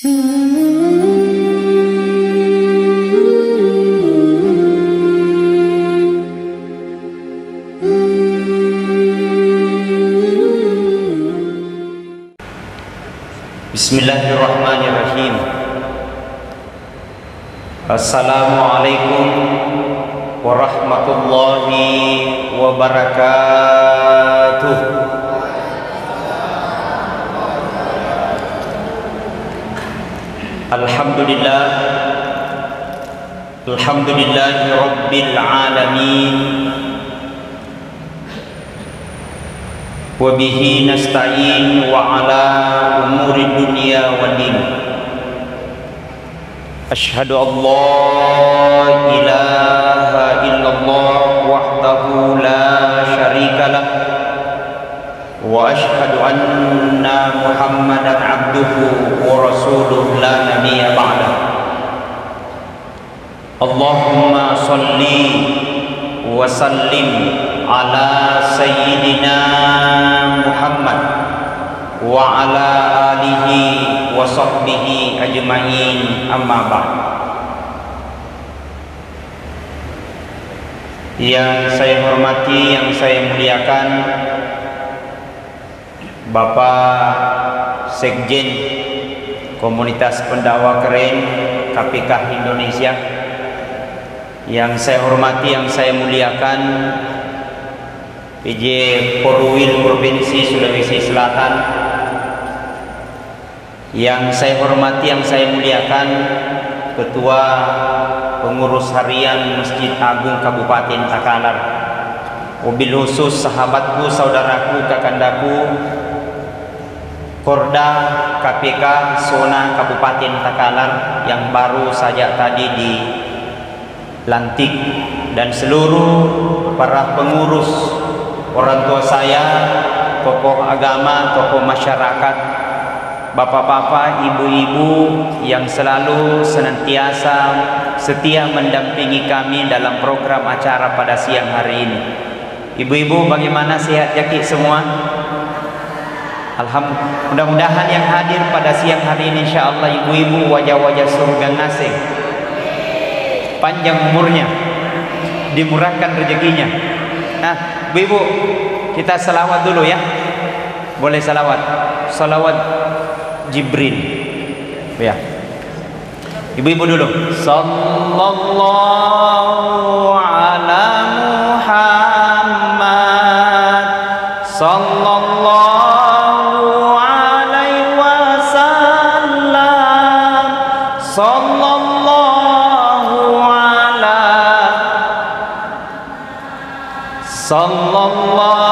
Bismillahirrahmanirrahim. Assalamualaikum warahmatullahi wabarakatuh. Alhamdulillah, alhamdulillahi rabbil alamin. Wabihi nasta'in wa ala umuri dunya wa din. Ashhadu an la ilaha illallah wahdahu la syarika lah, wa ashhadu anna Muhammadan abduhu wa rasuluhu la nabiyya ba'dah. Allahumma salli wa sallim ala sayyidina Muhammad wa ala alihi wa sahbihi ajma'in, amma ba'd. Yang saya hormati, yang saya muliakan Bapak Sekjen Komunitas Pendakwah Keren KPK Indonesia, yang saya hormati, yang saya muliakan PJ Polwil Provinsi Sulawesi Selatan, yang saya hormati, yang saya muliakan Ketua Pengurus Harian Masjid Agung Kabupaten Takalar, wabil khusus sahabatku, saudaraku, kakandaku Korda KPK Zona Kabupaten Takalar yang baru saja tadi dilantik, dan seluruh para pengurus, orang tua saya, tokoh agama, tokoh masyarakat, bapak-bapak, ibu-ibu yang selalu senantiasa setia mendampingi kami dalam program acara pada siang hari ini. Ibu-ibu, bagaimana, sehat jaki semua? Alhamdulillah. Mudah-mudahan yang hadir pada siang hari ini insyaallah ibu-ibu wajah-wajah surga ngasih, panjang umurnya, dimurahkan rezekinya. Nah, ibu-ibu, kita salawat dulu ya. Boleh salawat? Salawat Jibril. Ya. Ibu-ibu dulu. Sallallahu ala Muhammad. Sallallahu alaihi wasallam. Sallallahu ala Sallallahu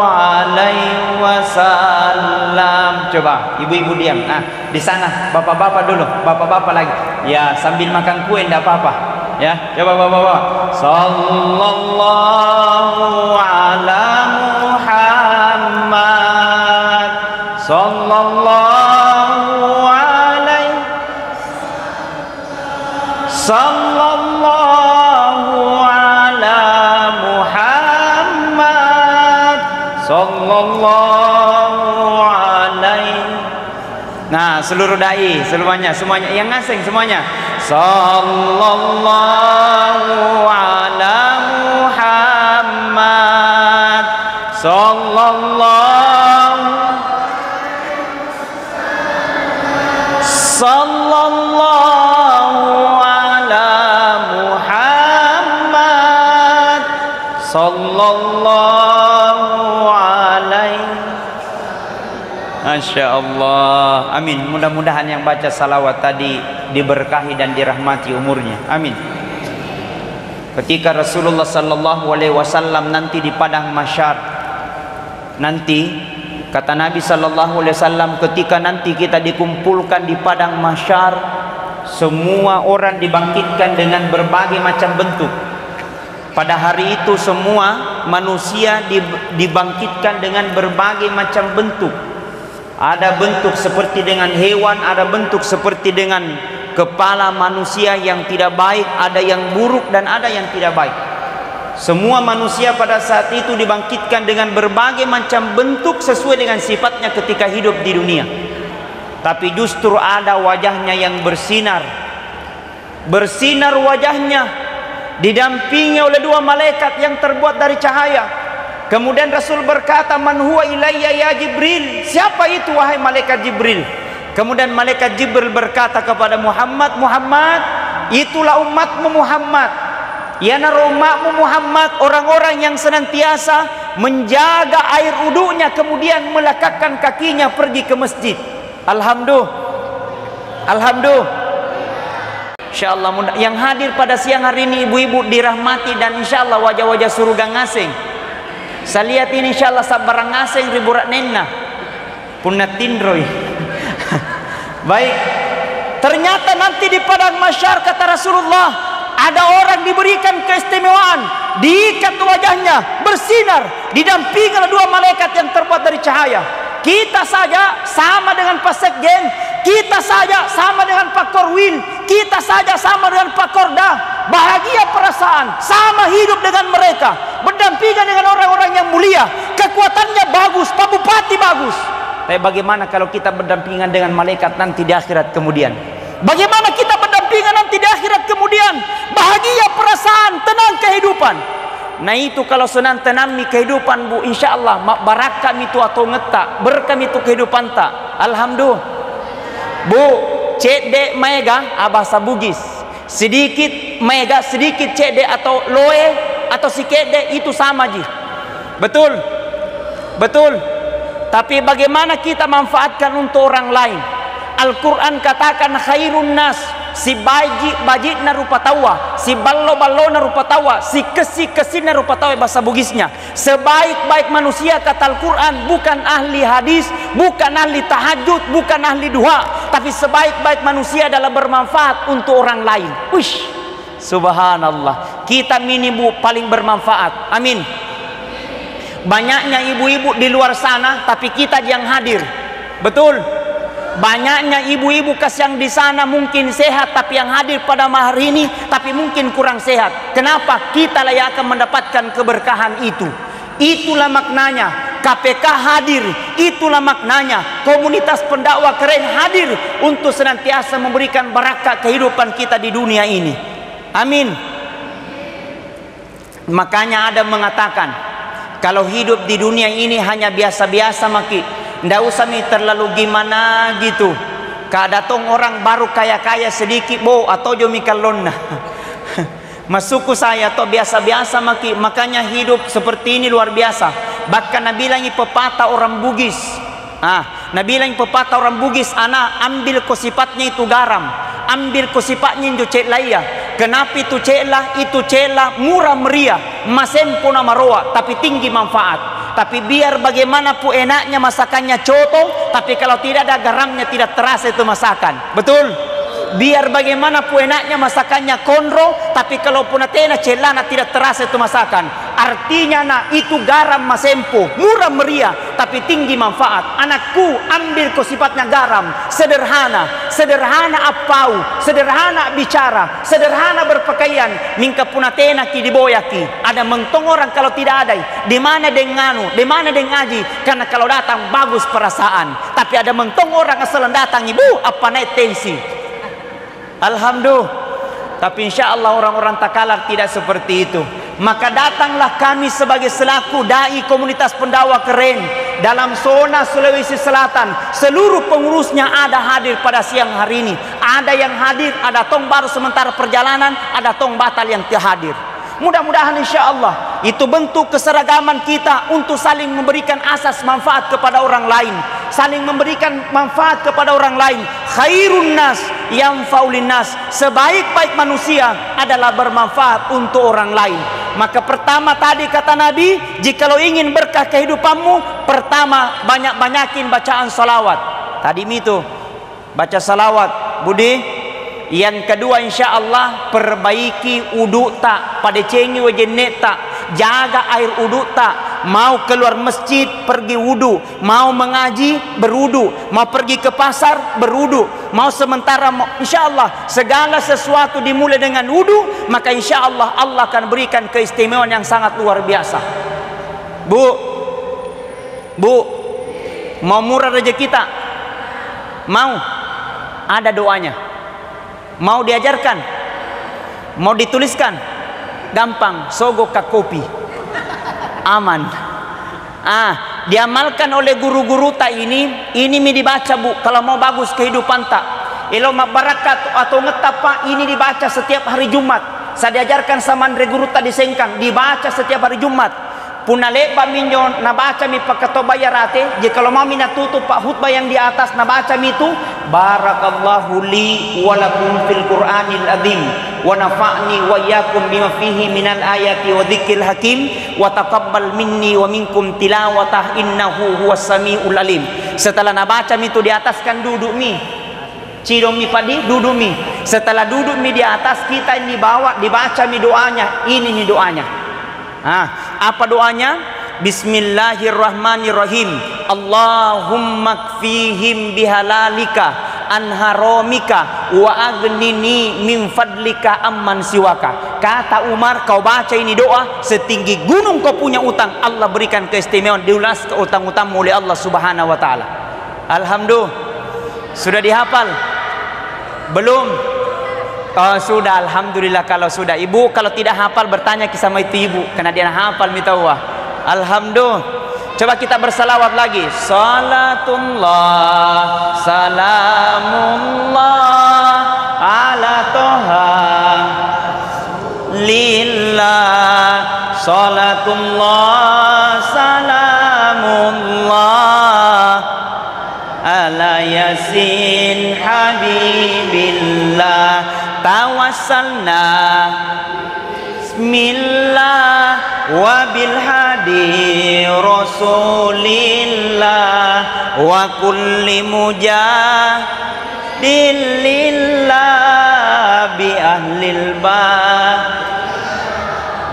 alaihi wasallam. Coba ibu-ibu diam. Di sana bapak-bapak dulu, bapak-bapak lagi. Ya, sambil makan kue enggak apa-apa. Ya, coba bapak-bapak. Sallallahu ala Muhammad. Sallallahu alaihi Sallallahu ala Muhammad. Sallallahu alaihi. Nah, seluruh dai, semuanya yang ngasing semuanya. Sallallahu ala Muhammad. Sallallahu ala Muhammad. Sallallahu alaihi. Masya Allah. Amin. Mudah-mudahan yang baca salawat tadi diberkahi dan dirahmati umurnya. Amin. Ketika Rasulullah sallallahu alaihi wasallam nanti di padang mahsyar, nanti kata Nabi sallallahu alaihi wasallam, ketika nanti kita dikumpulkan di padang mahsyar, semua orang dibangkitkan dengan berbagai macam bentuk. Pada hari itu semua manusia dibangkitkan dengan berbagai macam bentuk. Ada bentuk seperti dengan hewan, ada bentuk seperti dengan kepala manusia yang tidak baik, ada yang buruk dan ada yang tidak baik. Semua manusia pada saat itu dibangkitkan dengan berbagai macam bentuk sesuai dengan sifatnya ketika hidup di dunia. tapi justru ada wajahnya yang bersinar. Bersinar wajahnya, didampingi oleh dua malaikat yang terbuat dari cahaya. Kemudian Rasul berkata, "Man huwa ilayya ya Jibril?" Siapa itu wahai malaikat Jibril? Kemudian malaikat Jibril berkata kepada Muhammad, "Muhammad, itulah umatmu Muhammad. Ya umatmu Muhammad, orang-orang yang senantiasa menjaga air wudunya kemudian melekatkan kakinya pergi ke masjid." Alhamdulillah. Alhamdulillah. Insyaallah yang hadir pada siang hari ini ibu-ibu dirahmati dan insyaallah wajah-wajah surga ngasing. Saya lihat ini insyaallah sabarang ngasing riburat nenna. Punat tindroy. Baik. Ternyata nanti di padang mahsyar kata Rasulullah, ada orang diberikan keistimewaan, diikat wajahnya bersinar, didampingi oleh dua malaikat yang terbuat dari cahaya. Kita saja sama dengan Pak Sekjen, kita saja sama dengan Pak Korwil, kita saja sama dengan Pak Korda. Bahagia perasaan, sama hidup dengan mereka, berdampingan dengan orang-orang yang mulia, kekuatannya bagus, Pak Bupati bagus. Tapi bagaimana kalau kita berdampingan dengan malaikat nanti di akhirat kemudian? Bagaimana kita berdampingan nanti di akhirat kemudian? Bahagia perasaan, tenang kehidupan. Nah itu kalau senang tenami kehidupan bu, insya Allah barakam itu atau ngetak berkam itu kehidupan tak. Alhamdulillah bu, cede mega bahasa Bugis, sedikit mega sedikit cede atau loe atau sikede itu sama ji. Betul, betul. Tapi bagaimana kita manfaatkan untuk orang lain? Al-Quran katakan khairun nas, si baji na rupa tawa, si ballo na rupa tawa, si kesi na rupa tawa bahasa Bugisnya. Sebaik-baik manusia kata Al-Quran bukan ahli hadis, bukan ahli tahajud, bukan ahli duha, tapi sebaik-baik manusia adalah bermanfaat untuk orang lain. Uish, subhanallah, kita ini bu paling bermanfaat. Amin. Banyaknya ibu-ibu di luar sana, tapi kita yang hadir. Betul. Banyaknya ibu-ibu yang di sana mungkin sehat, tapi yang hadir pada hari ini tapi mungkin kurang sehat. Kenapa? Kita lah yang akan mendapatkan keberkahan itu. Itulah maknanya KPK hadir, itulah maknanya komunitas pendakwah keren hadir untuk senantiasa memberikan barakah kehidupan kita di dunia ini. Amin. Makanya ada mengatakan, kalau hidup di dunia ini hanya biasa-biasa maki, ndak usah nih terlalu gimana gitu. Kadatong orang baru kaya-kaya sedikit bo atau jo mikalonna. Masuku saya atau biasa-biasa maki, makanya hidup seperti ini luar biasa. Bahkan Nabi bilang pepatah orang Bugis. Nabi bilang pepatah orang Bugis, ana ambil kosifatnya itu garam, ambil kosifatnya itu cek laya. Kenapa itu cela? Itu cela murah meriah, masempo nama roa, tapi tinggi manfaat. Tapi biar bagaimanapun enaknya masakannya coto, tapi kalau tidak ada garamnya tidak terasa itu masakan. Betul? Biar bagaimanapun enaknya masakannya konro, tapi kalau pun atena celana tidak terasa itu masakan. Artinya itu garam masempo, murah meriah, tapi tinggi manfaat. Anakku, ambil kau sifatnya garam, sederhana, sederhana apau, sederhana bicara, sederhana berpakaian. Mingka pun atena ki diboyaki. Ada mentong orang kalau tidak ada, di mana denganu, di mana dengaji, karena kalau datang bagus perasaan. Tapi ada mentong orang asal datang ibu, apa naik tensi. Alhamdulillah. Tapi insya Allah orang-orang takalar tidak seperti itu. Maka datanglah kami sebagai selaku dai komunitas pendakwah keren dalam zona Sulawesi Selatan. Seluruh pengurusnya ada hadir pada siang hari ini. Ada yang hadir, ada tong baru sementara perjalanan, ada tong batal yang hadir. Mudah-mudahan insya Allah itu bentuk keseragaman kita untuk saling memberikan asas manfaat kepada orang lain, saling memberikan manfaat kepada orang lain. Khairun nas yanfa'ulin nas, sebaik-baik manusia adalah bermanfaat untuk orang lain. Maka pertama tadi kata Nabi, jikalau ingin berkah kehidupanmu, pertama banyak-banyakin bacaan salawat. Tadi itu baca salawat Budi. Yang kedua insya Allah perbaiki uduk tak, pada cengi wajenet tak, jaga air uduk tak. Mau keluar masjid pergi wudu, mau mengaji berudu, mau pergi ke pasar berudu, mau sementara insya Allah segala sesuatu dimulai dengan wudu, maka insya Allah Allah akan berikan keistimewaan yang sangat luar biasa. Bu, mau murah rezeki kita? Mau? Ada doanya. Mau diajarkan? Mau dituliskan? Gampang, sogok ka kopi. Aman. Diamalkan oleh guru-guru tak ini mi dibaca Bu. Kalau mau bagus kehidupan tak. Ilo barakat atau ngetap Pak, ini dibaca setiap hari Jumat. Saya diajarkan sama Andre guru tak disengkang, dibaca setiap hari Jumat. Punale ba minyo nabaca mi pakatobayarate, jika kalau mau mina tutup Pak khutbah yang di atas nabaca mi itu barakallahu li wa lakum fil Qur'anil azim wa nafa'ni wa iyyakum bima fihi minal ayati wa dzikril hakim wa taqabbal minni wa minkum tilawatah innahu huwas samiul alim. Setelah nabaca mi itu di atas kan duduk mi. Cidom mi padi duduk mi. Setelah duduk mi di atas kita ini bawa dibaca mi doanya. Ini nih doanya. Apa doanya? Bismillahirrahmanirrahim. Allahumma kfihim bihalalika an haramika wa aghnini min fadlika amman siwaka. Kata Umar, kau baca ini doa setinggi gunung kau punya utang, Allah berikan keistimewaan, diulas ke utang-utangmu oleh Allah Subhanahu wa taala. Alhamdulillah. Sudah dihafal? Belum? Oh, sudah, alhamdulillah kalau sudah. Ibu kalau tidak hafal bertanya sama itu ibu, karena dia hafal mitawah. Alhamdulillah. Coba kita bersalawat lagi. Salatullah salamullah ala toha lillah. Salatullah salamullah ala yasin habibillah. Tawassalna bismillah wa bil hadi rasulillah wa kulli mujahidin lillah bi ahlil bah.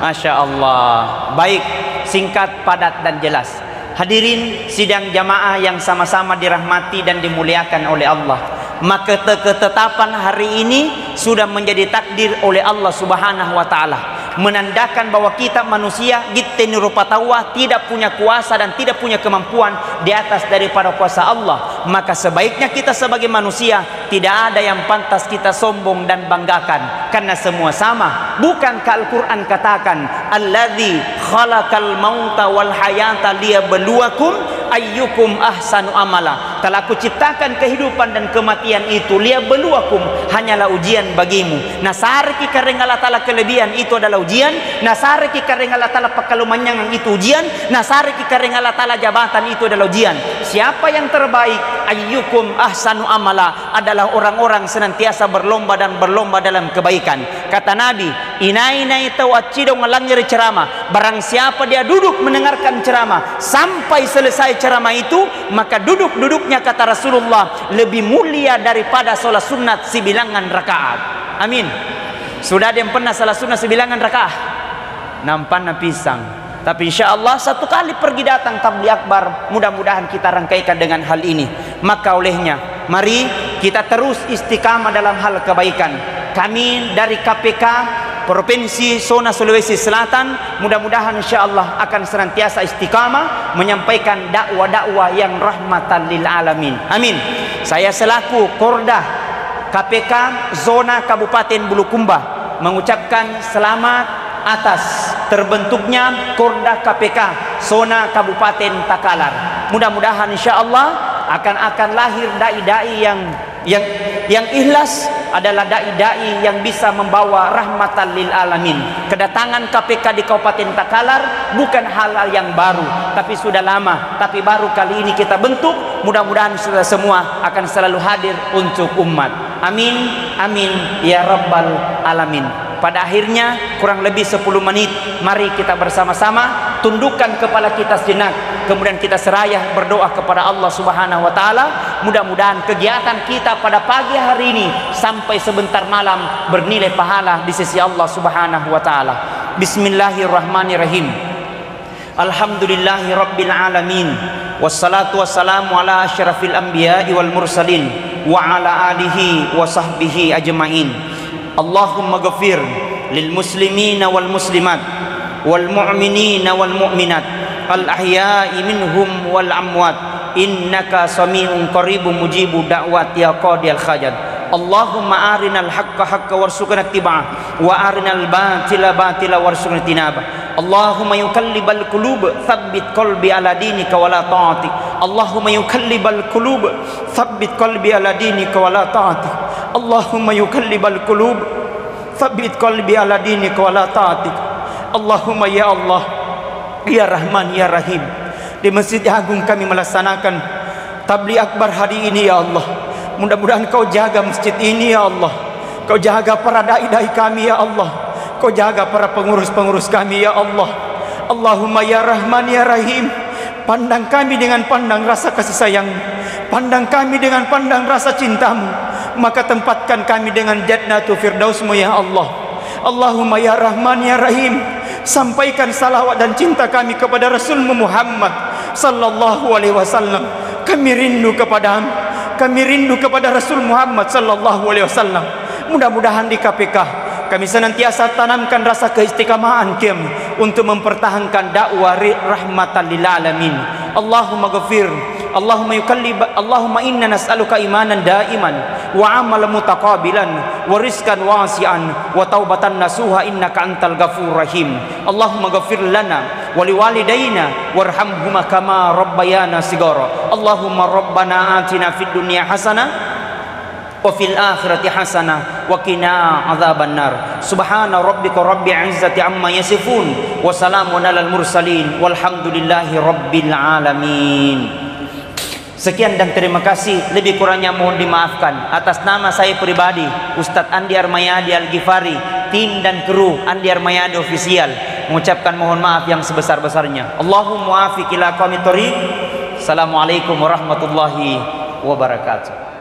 Masya Allah. Baik, singkat, padat dan jelas. Hadirin sidang jamaah yang sama-sama dirahmati dan dimuliakan oleh Allah. Maka ketetapan hari ini sudah menjadi takdir oleh Allah Subhanahu wa taala, menandakan bahwa kita manusia gitteni rupa tawa tidak punya kuasa dan tidak punya kemampuan di atas daripada kuasa Allah. Maka sebaiknya kita sebagai manusia tidak ada yang pantas kita sombong dan banggakan, karena semua sama. Bukankah Al-Quran katakan alladzi khalaqal mauta wal hayata liyabluwakum ayyukum ahsanu amala. Telah aku ciptakan kehidupan dan kematian itu liyabluwakum, hanyalah ujian bagimu. Nasariki kareng Allah taala kelebihan itu adalah ujian, nasariki kareng Allah taala pakalumanyangan itu ujian, nasariki kareng Allah taala jabatan itu adalah ujian. Siapa yang terbaik? Ayyukum ahsanu amala, adalah orang-orang senantiasa berlomba dan berlomba dalam kebaikan. Kata Nabi, inai tawacido ngalangir ceramah, barang siapa dia duduk mendengarkan ceramah sampai selesai ceramah itu, maka duduk-duduknya kata Rasulullah lebih mulia daripada sholat sunat sebilangan rakaat. Amin. Sudah ada yang pernah sholat sunat sebilangan rakaat? Nampan pisang. Tapi insya Allah satu kali pergi datang tabligh akbar, mudah-mudahan kita rangkaikan dengan hal ini. Maka olehnya mari kita terus istiqamah dalam hal kebaikan. Kami dari KPK Provinsi Zona Sulawesi Selatan mudah-mudahan insya Allah akan senantiasa istiqamah menyampaikan dakwah-dakwah yang rahmatan lil alamin. Amin. Saya selaku Korda KPK Zona Kabupaten Bulukumba mengucapkan selamat atas terbentuknya Korda KPK Zona Kabupaten Takalar. Mudah-mudahan insya Allah akan lahir dai-dai yang ikhlas, adalah dai-dai yang bisa membawa rahmatan lil alamin. Kedatangan KPK di Kabupaten Takalar bukan hal yang baru, tapi sudah lama, tapi baru kali ini kita bentuk. Mudah-mudahan sudah semua akan selalu hadir untuk umat. Amin, amin ya rabbal alamin. Pada akhirnya kurang lebih 10 menit, mari kita bersama-sama tundukkan kepala kita sejenak, kemudian kita serayah berdoa kepada Allah Subhanahu wa taala. Mudah-mudahan kegiatan kita pada pagi hari ini sampai sebentar malam bernilai pahala di sisi Allah Subhanahu wa taala. Bismillahirrahmanirrahim. Alhamdulillahi rabbil alamin. Wassalatu wassalamu ala asyrafil anbiya'i wal mursalin wa ala alihi wa sahbihi ajma'in. Allahumma ghafir lil muslimina wal muslimat wal mu'minina wal mu'minat al ahya'i minhum wal amwat innaka sami'un qaribun mujibu da'wati ya qadiyal hajat. Allahumma arinal haqqa haqqa warzuqna ittiba'ah wa arinal batila batila warzuqna tinaba. Allahumma yukallibal qulub tsabbit qalbi ala dinika wa la ta'atik. Allahumma yukallibal qulub tsabbit qalbi ala dinika wa la ta'atik. Allahumma yukallibal qulub tsabbit qalbi ala dinika wa la ta'atik. Allahumma ya Allah, ya Rahman ya Rahim, di Masjid Agung kami melaksanakan tabligh akbar hari ini ya Allah. Mudah-mudahan Kau jaga masjid ini ya Allah. Kau jaga para dai-dai kami ya Allah. Kau jaga para pengurus-pengurus kami ya Allah. Allahumma ya Rahman ya Rahim, pandang kami dengan pandang rasa kasih sayang, pandang kami dengan pandang rasa cintamu, maka tempatkan kami dengan Jannatul Firdausmu ya Allah. Allahumma ya Rahman ya Rahim, sampaikan salawat dan cinta kami kepada Rasulmu Muhammad sallallahu alaihi wasallam. Kami rindu kepadamu, kami rindu kepada Rasul Muhammad sallallahu alaihi wasallam. Mudah-mudahan di KPK kami senantiasa tanamkan rasa keistiqamahan kami untuk mempertahankan dakwah rahmatan lil alamin. Allahumma ghafir, Allahumma yukallib, Allahumma inna nas'aluka imanan daiman wa amalan mutaqabilan wa rizqan wasi'an wa taubatan nasuha innaka antal ghafurur rahim. Allahumma ghafir lana wa liwalidayna warhamhuma kama rabbayana sigara. Allahumma rabbana atina fid dunya hasanah wa fil akhirati hasanah wa qina adzabannar. Subhana rabbika rabbil izzati amma yasifun wa salamun alal mursalin walhamdulillahi rabbil alamin. Sekian dan terima kasih. Lebih kurangnya mohon dimaafkan. Atas nama saya pribadi, Ustadz Andi Armayadi Al-Ghifari, tim dan kru Andi Armayadi Official, mengucapkan mohon maaf yang sebesar-besarnya. Allahumma afiq ila qawmit thoriq. Assalamualaikum warahmatullahi wabarakatuh.